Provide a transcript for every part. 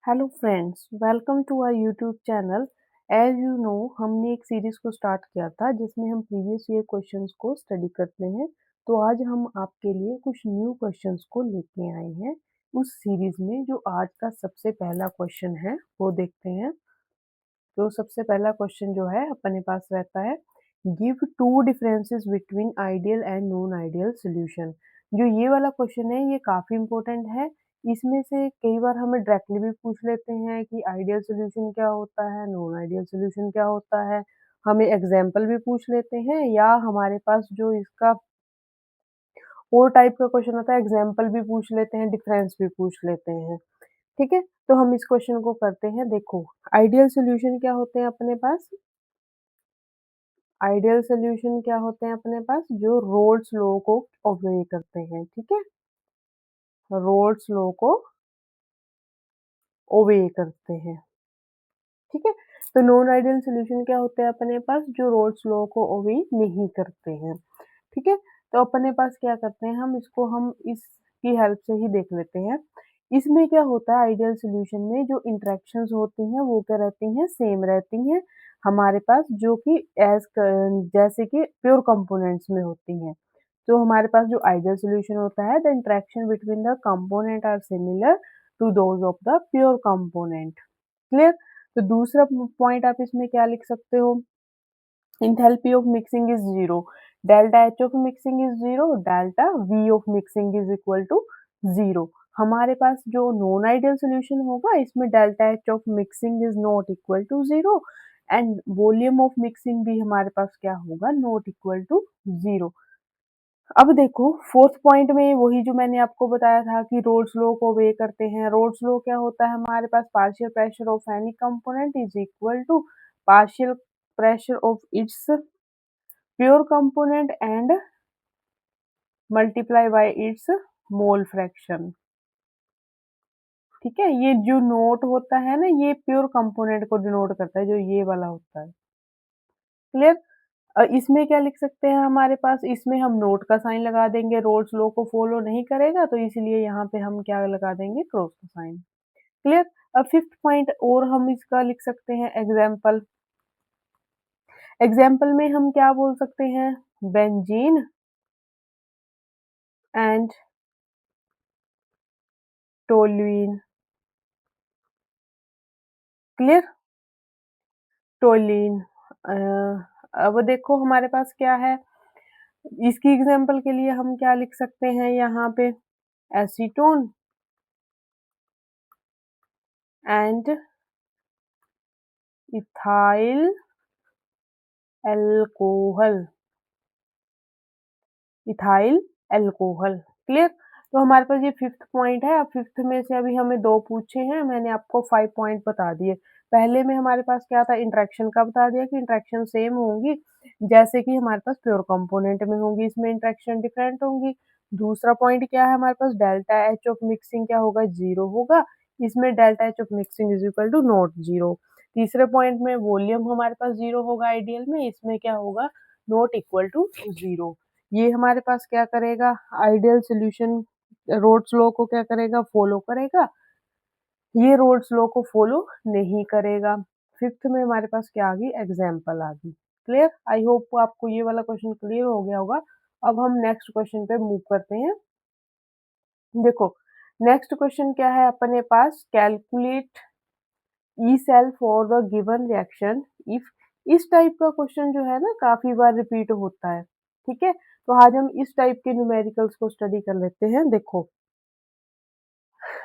Hello friends, welcome to our YouTube channel. As you know, हमने एक series को start किया था जिसमें हम प्रीवियस ईयर क्वेश्चंस को स्टडी करते हैं। तो आज हम आपके लिए कुछ न्यू क्वेश्चंस को लेके आए हैं उस सीरीज में। जो आज का सबसे पहला क्वेश्चन है वो देखते हैं। तो सबसे पहला क्वेश्चन जो है अपने पास रहता है, give two differences between ideal and non ideal solution. जो ये वाला क्वेश्चन है ये काफी इंपॉर्टेंट है। इसमें से कई बार हमें डायरेक्टली भी पूछ लेते हैं कि आइडियल सॉल्यूशन क्या होता है, नॉन आइडियल सॉल्यूशन क्या होता है। हमें एग्जाम्पल भी पूछ लेते हैं, या हमारे पास जो इसका और टाइप का क्वेश्चन होता है, एग्जाम्पल भी पूछ लेते हैं, डिफरेंस भी पूछ लेते हैं। ठीक है, तो हम इस क्वेश्चन को करते हैं। देखो, आइडियल सॉल्यूशन क्या होते हैं अपने पास। आइडियल सॉल्यूशन क्या होते हैं अपने पास, जो रोल्स लॉ को ओबे करते हैं। ठीक है, रोल्स लॉ को ओबे करते हैं। ठीक है, तो नॉन आइडियल सॉल्यूशन क्या होते हैं अपने पास, जो रोल्स लॉ को ओबे नहीं करते हैं। ठीक है, तो अपने पास क्या करते हैं, हम इसकी हेल्प से ही देख लेते हैं। इसमें क्या होता है, आइडियल सॉल्यूशन में जो इंटरेक्शंस होती हैं वो क्या रहती हैं, सेम रहती हैं हमारे पास, जो कि जैसे कि प्योर कंपोनेंट्स में होती हैं। तो हमारे पास जो आइडियल सॉल्यूशन होता है, the interaction between the component are similar to those of the pure component. Clear. तो दूसरा पॉइंट आप इसमें क्या लिख सकते हो, enthalpy of mixing is zero, delta H of mixing is zero, delta V of mixing is equal to zero। हमारे पास जो नॉन आइडियल सॉल्यूशन होगा, इसमें delta H of mixing is not equal to zero, and volume of mixing भी हमारे पास क्या होगा, not equal to zero. अब देखो, फोर्थ पॉइंट में वही जो मैंने आपको बताया था कि रोल्स लॉ को वे करते हैं। रोल्स लॉ क्या होता है हमारे पास, partial pressure of any component is equal to partial pressure of its pure component and multiply by its mole fraction. ठीक है, ये जो नोट होता है ना, ये प्योर कंपोनेंट को डिनोट करता है, जो ये वाला होता है। क्लियर। इसमें क्या लिख सकते हैं हमारे पास, इसमें हम नोट का साइन लगा देंगे, रोल्स लॉ को फॉलो नहीं करेगा तो इसलिए यहाँ पे हम क्या लगा देंगे, क्रॉस का साइन। क्लियर। अब फिफ्थ पॉइंट और हम इसका लिख सकते हैं, एग्जाम्पल। एग्जाम्पल में हम क्या बोल सकते हैं, benzene and toluene. Clear. Toluene. अब देखो हमारे पास क्या है, इसकी एग्जांपल के लिए हम क्या लिख सकते हैं यहाँ पे, acetone and ethyl alcohol. Ethyl alcohol. Clear. तो हमारे पास ये फिफ्थ पॉइंट है। अब फिफ्थ में से अभी हमें दो पूछे हैं, मैंने आपको 5 पॉइंट बता दिए। पहले में हमारे पास क्या था, इंट्रैक्शन का बता दिया कि इंट्रैक्शन सेम होंगी जैसे कि हमारे पास प्योर कंपोनेंट में होंगी, इसमें इंट्रैक्शन डिफरेंट होंगी। दूसरा पॉइंट क्या है हमारे पास, डेल्टा एच ऑफ मिक्सिंग क्या होगा, जीरो होगा, इसमें delta H of mixing is equal to not zero. तीसरे पॉइंट में वॉल्यूम हमारे पास जीरो होगा आइडियल में, इसमें क्या होगा, नॉट इक्वल टू जीरो। ये हमारे पास क्या करेगा, आइडियल सॉल्यूशन रोल्स लॉ को क्या करेगा, फॉलो करेगा, ये रोल्स लॉ को फॉलो नहीं करेगा। फिफ्थ में हमारे पास क्या आ गई, एग्जाम्पल आ गई। क्लियर। आई होप आपको ये वाला क्वेश्चन क्लियर हो गया होगा। अब हम नेक्स्ट क्वेश्चन पे मूव करते हैं। देखो, नेक्स्ट क्वेश्चन क्या है अपने पास, calculate E cell for the given reaction if. इस टाइप का क्वेश्चन जो है ना काफी बार रिपीट होता है। ठीक है, तो आज हम इस टाइप के न्यूमेरिकल्स को स्टडी कर लेते हैं। देखो,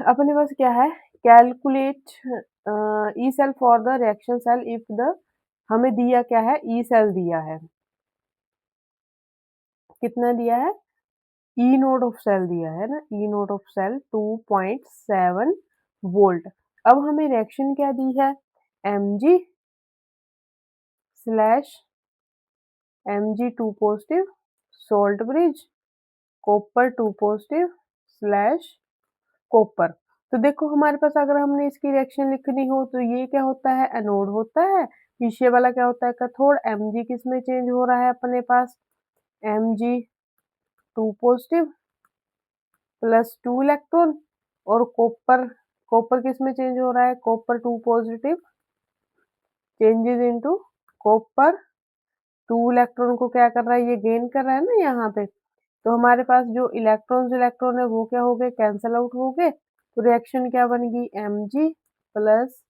अपने पास क्या है, calculate E cell for the reaction cell if the, हमें दिया क्या है, ई सेल दिया है, कितना दिया है, ई नोड ऑफ सेल दिया है ना, E naught of cell 2.7 volt. अब हमें रिएक्शन क्या दी है, mg slash Mg2 positive salt bridge copper 2 positive slash copper. तो देखो हमारे पास अगर हमने इसकी रिएक्शन लिखनी हो तो ये क्या होता है, एनोड होता है, पीछे वाला क्या होता है, कैथोड। Mg किस में चेंज हो रहा है अपने पास, Mg2 पॉजिटिव प्लस 2 इलेक्ट्रॉन, और कॉपर कॉपर किस में चेंज हो रहा है, copper 2 positive changes into copper 2 electron को क्या कर रहा है, ये गेन कर रहा है ना यहाँ पे। तो हमारे पास जो इलेक्ट्रॉन है वो क्या हो गए, कैंसल आउट हो गए। तो रिएक्शन क्या बनेगी, Mg plus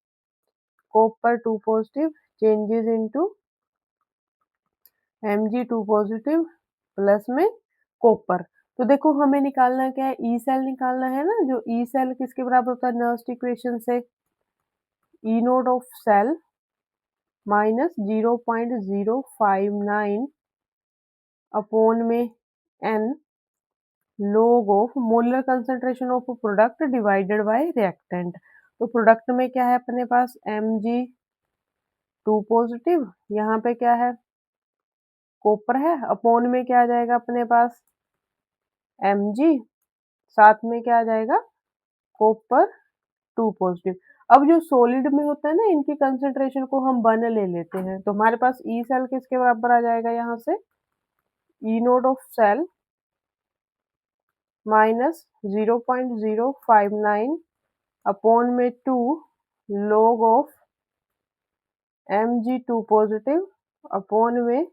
copper 2 positive changes into Mg2 positive plus में कॉपर। तो देखो हमें निकालना क्या है, ई सेल निकालना है ना। जो ई सेल किसके बराबर होता है, नर्स्ट इक्वेशन से E naught of cell minus 0.059 upon में n log of molar concentration of product divided by reactant. तो प्रोडक्ट में क्या है अपने पास, Mg2 पॉजिटिव, यहाँ पे क्या है, कॉपर है, अपॉन में क्या आ जाएगा अपने पास Mg, साथ में क्या आ जाएगा, कॉपर 2 पॉजिटिव। अब जो सॉलिड में होता है ना, इनकी कंसंट्रेशन को हम 1 ले लेते हैं। तो हमारे पास ई सेल किसके बराबर आ जाएगा, यहाँ से E naught of cell minus 0.059 upon में 2 log of Mg2 positive upon में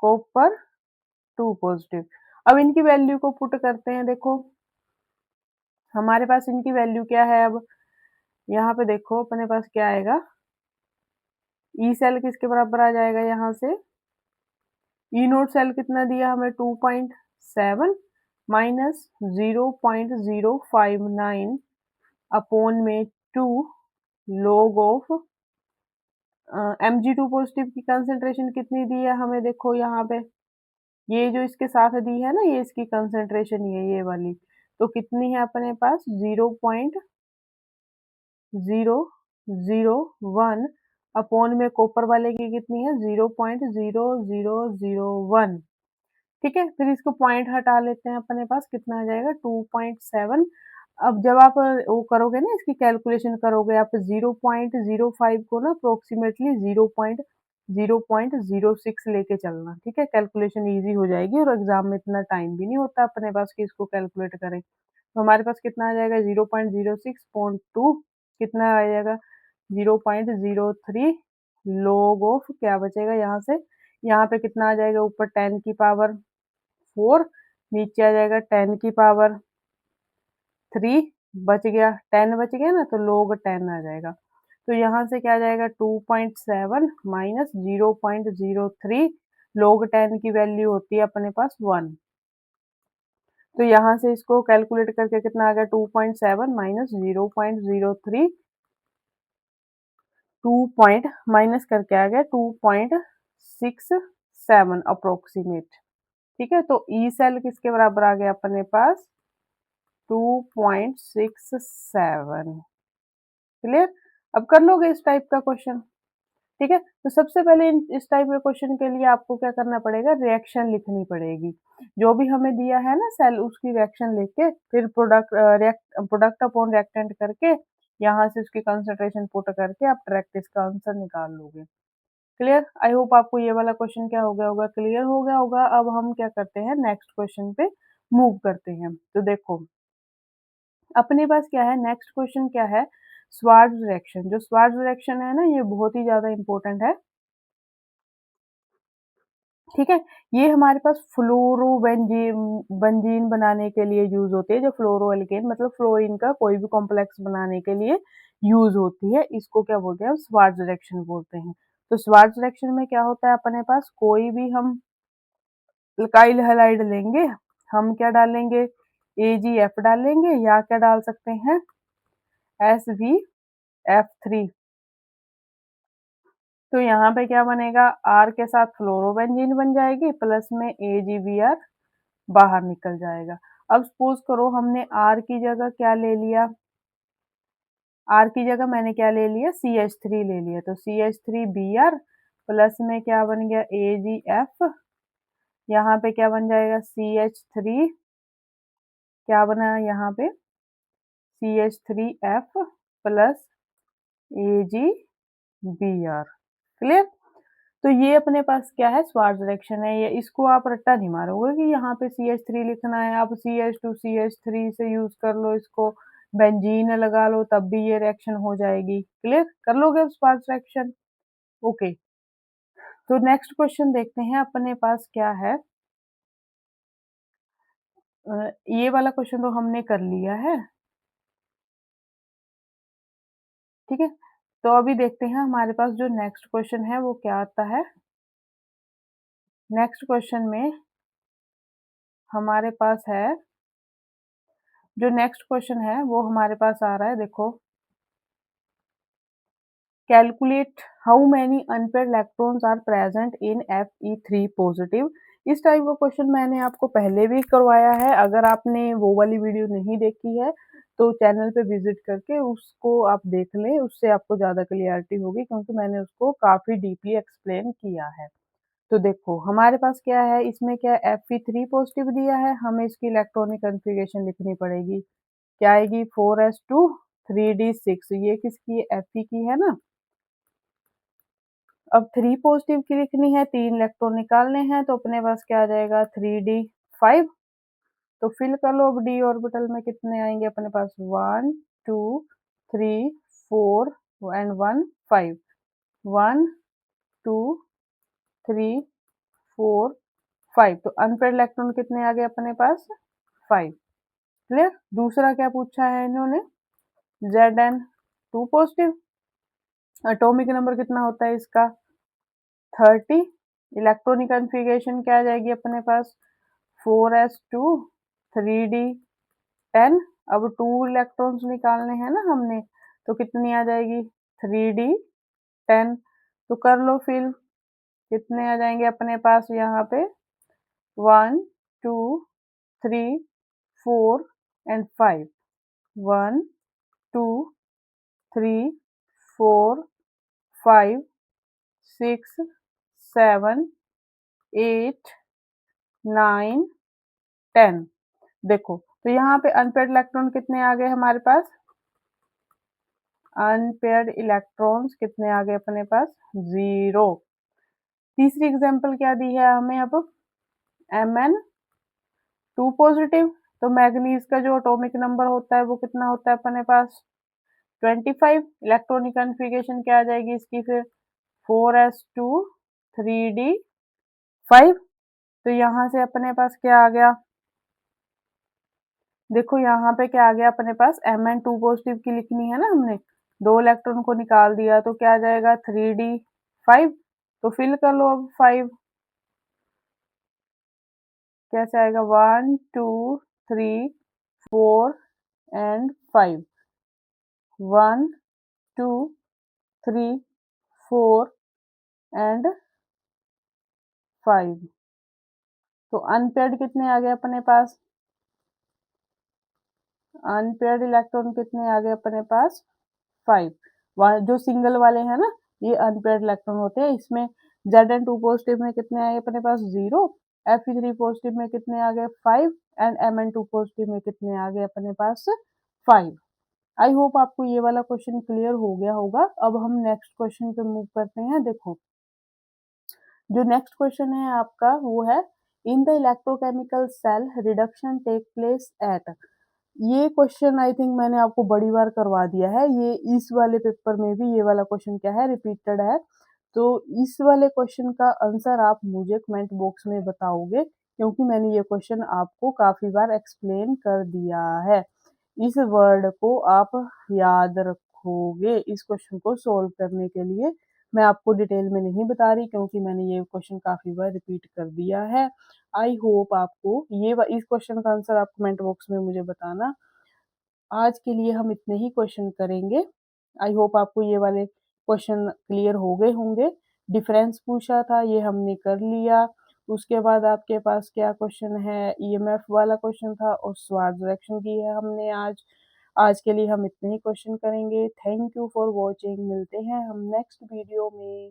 कॉपर 2 पॉजिटिव। अब इनकी वैल्यू को पुट करते हैं। देखो हमारे पास इनकी वैल्यू क्या है, अब यहाँ पे देखो अपने पास क्या आएगा, ई सेल किसके बराबर आ जाएगा, यहाँ से ई नोट सेल कितना दिया हमें 2.7 माइनस 0.059 अपॉन में 2 log ऑफ Mg2 पॉजिटिव की कंसंट्रेशन कितनी दी है हमें, देखो यहाँ पे ये जो इसके साथ दी है ना, ये इसकी कंसंट्रेशन ये वाली, तो कितनी है अपने पास 0.001 अपॉन में कॉपर वाले की कितनी है 0.0001। ठीक है, फिर इसको पॉइंट हटा लेते हैं, अपने पास कितना आ जाएगा 2.7। अब जब आप वो करोगे ना, इसकी कैलकुलेशन करोगे आप 0.05 को ना अप्रोक्सीमेटली 0.06 लेके चलना। ठीक है, कैलकुलेशन इजी हो जाएगी और एग्जाम में इतना टाइम भी नहीं होता अपने पास कि इसको कैलकुलेट करें। तो हमारे पास कितना आ जाएगा 0.06.2 कितना आ जाएगा 0.03 log ऑफ क्या बचेगा यहाँ से, यहाँ पे कितना आ जाएगा, ऊपर 10 की पावर 4 नीचे आ जाएगा 10 की पावर 3 बच गया, 10 बच गया ना, तो log 10 आ जाएगा। तो यहाँ से क्या आ जाएगा 2.7 माइनस 0.03 log 10 की वैल्यू होती है अपने पास 1। तो यहाँ से इसको कैलकुलेट करके कितना आ गया 2.7 माइनस 0.03 माइनस करके आ गया 2.67 अप्रोक्सीमेट। ठीक है, तो ई सेल किसके बराबर आ गया अपने पास 2.67। क्लियर, अब कर लोगे इस टाइप का क्वेश्चन। ठीक है, तो सबसे पहले इस टाइप के क्वेश्चन के लिए आपको क्या करना पड़ेगा, रिएक्शन लिखनी पड़ेगी। जो भी हमें दिया है ना सेल, उसकी रिएक्शन लिख के फिर प्रोडक्ट अपॉन रिएक्टेंट करके यहाँ से उसकी कंसंट्रेशन पुट करके आप डायरेक्ट इसका आंसर निकाल लोगे। क्लियर, आई होप आपको ये वाला क्वेश्चन क्या हो गया होगा, क्लियर हो गया होगा। अब हम क्या करते हैं, नेक्स्ट क्वेश्चन पे मूव करते हैं। तो देखो अपने पास क्या है, नेक्स्ट क्वेश्चन क्या है, स्वार्ट्ज रिएक्शन। जो स्वार्ट्ज रिएक्शन है ना, ये बहुत ही ज्यादा इंपॉर्टेंट है। ठीक है, ये हमारे पास फ्लोरोबेंजीन बनाने के लिए यूज होती है। जो फ्लोरोएल्केन मतलब फ्लोरीन का कोई भी कॉम्प्लेक्स बनाने के लिए यूज होती है, इसको क्या बोलते हैं, स्वार्ट्ज रिएक्शन बोलते हैं। तो स्वार्ट्ज रिएक्शन में क्या होता है, अपने पास कोई भी हम अल्काइल हैलाइड लेंगे, हम क्या डालेंगे, AgF डालेंगे, या क्या डाल सकते हैं SvF3। तो यहाँ पे क्या बनेगा, R के साथ फ्लोरोबेंजीन बन जाएगी, प्लस में AgBr बाहर निकल जाएगा। अब सपोज करो हमने R की जगह क्या ले लिया, R की जगह मैंने क्या ले लिया, CH3 ले लिया। तो CH3Br प्लस में क्या बन गया AgF, यहाँ पे क्या बन जाएगा CH3, क्या बना यहाँ पे CH3F प्लस AgBr। क्लियर, तो ये अपने पास क्या है, स्वार्ट्ज रिएक्शन है। ये इसको आप रट्टा नहीं मारोगे कि यहाँ पे CH3 लिखना है, आप CH2 CH3 से यूज कर लो इसको, बेंजीन लगा लो तब भी ये रिएक्शन हो जाएगी। क्लियर कर लोगे अब स्पार्स रिएक्शन। ओके, तो नेक्स्ट क्वेश्चन देखते हैं अपने पास क्या है। ये वाला क्वेश्चन तो हमने कर लिया है, ठीक है। तो अभी देखते हैं हमारे पास जो नेक्स्ट क्वेश्चन है वो क्या आता है। नेक्स्ट क्वेश्चन में हमारे पास है, जो नेक्स्ट क्वेश्चन है वो हमारे पास आ रहा है, देखो, calculate how many unpaired electrons are present in Fe3 positive. इस टाइप का क्वेश्चन मैंने आपको पहले भी करवाया है। अगर आपने वो वाली वीडियो नहीं देखी है तो चैनल पे विजिट करके उसको आप देख लें, उससे आपको ज़्यादा क्लियरिटी होगी, क्योंकि मैंने उसको काफ़ी डीपली एक्सप्लेन किया है। तो देखो हमारे पास क्या है, इसमें क्या Fe3 पॉजिटिव दिया है, हमें इसकी इलेक्ट्रॉनिक कन्फिग्रेशन लिखनी पड़ेगी। क्या आएगी, 4s2 3d6। ये किसकी है, Fe की है ना। अब 3 पॉजिटिव की लिखनी है, 3 इलेक्ट्रॉन निकालने हैं, तो अपने पास क्या आ जाएगा 3d5। तो फिल कर लो। अब डी ऑर्बिटल में कितने आएंगे अपने पास, 1 2 3 4 एंड 1 5। 1 2 3 4 5। तो अनपेयर्ड इलेक्ट्रॉन कितने आ गए अपने पास, 5। क्लियर। दूसरा क्या पूछा है इन्होंने, Zn2 पॉजिटिव। एटॉमिक नंबर कितना होता है इसका, 30। इलेक्ट्रॉनिक कन्फिग्रेशन क्या आ जाएगी अपने पास, 4s2 3d10। अब 2 इलेक्ट्रॉन्स निकालने हैं ना हमने, तो कितनी आ जाएगी, 3d10। तो कर लो फिल, कितने आ जाएंगे अपने पास यहाँ पे, 1 2 3 4 एंड 5। 1 2 3 4 5 6 7 8 9 10। देखो तो यहाँ पे अनपेयर्ड इलेक्ट्रॉन कितने आ गए हमारे पास, अनपेयर्ड इलेक्ट्रॉन्स कितने आ गए अपने पास, 0। तीसरी एग्जांपल क्या दी है हमें, अब Mn2 पॉजिटिव। तो मैग्नीज का जो एटॉमिक नंबर होता है वो कितना होता है अपने पास, 25। इलेक्ट्रॉनिक कन्फिग्रेशन क्या आ जाएगी इसकी फिर, 4s2 3d5। तो यहाँ से अपने पास क्या आ गया, देखो यहाँ पे क्या आ गया अपने पास, Mn2 पॉजिटिव की लिखनी है ना हमने, 2 इलेक्ट्रॉन को निकाल दिया, तो क्या आ जाएगा 3d5। तो फिल कर लो अब 5, कैसे आएगा, 1 2 3 4 एंड 5। 1 2 3 4 एंड 5। तो अनपेयर्ड कितने आ गए अपने पास, अनपेयर्ड इलेक्ट्रॉन कितने आ गए अपने पास, 5। जो सिंगल वाले हैं ना, ये अनपेयर्ड इलेक्ट्रॉन होते हैं। इसमें Zn2 पॉजिटिव में कितने आए अपने पास, 0। Fe3 पॉजिटिव में कितने आ गए, 5। एंड Mn2 पॉजिटिव में कितने आ गए अपने पास, 5। आई होप आपको ये वाला क्वेश्चन क्लियर हो गया होगा। अब हम नेक्स्ट क्वेश्चन पे मूव करते हैं। देखो जो नेक्स्ट क्वेश्चन है आपका वो है, in the electrochemical cell reduction take place at. ये क्वेश्चन आई थिंक मैंने आपको बड़ी बार करवा दिया है। ये इस वाले पेपर में भी ये वाला क्वेश्चन क्या है, रिपीटेड है। तो इस वाले क्वेश्चन का आंसर आप मुझे कमेंट बॉक्स में बताओगे, क्योंकि मैंने ये क्वेश्चन आपको काफी बार एक्सप्लेन कर दिया है। इस वर्ड को आप याद रखोगे इस क्वेश्चन को सॉल्व करने के लिए। मैं आपको डिटेल में नहीं बता रही, क्योंकि मैंने ये क्वेश्चन काफी बार रिपीट कर दिया है। आई होप आपको इस क्वेश्चन का आंसर आप कमेंट बॉक्स में मुझे बताना। आज के लिए हम इतने ही क्वेश्चन करेंगे। आई होप आपको ये वाले क्वेश्चन क्लियर हो गए होंगे। डिफरेंस पूछा था, ये हमने कर लिया। उसके बाद आपके पास क्या क्वेश्चन है, ईएमएफ वाला क्वेश्चन था, और स्वार्ट्ज रिएक्शन की है हमने आज। आज के लिए हम इतने ही क्वेश्चन करेंगे। Thank you for watching. मिलते हैं हम नेक्स्ट वीडियो में।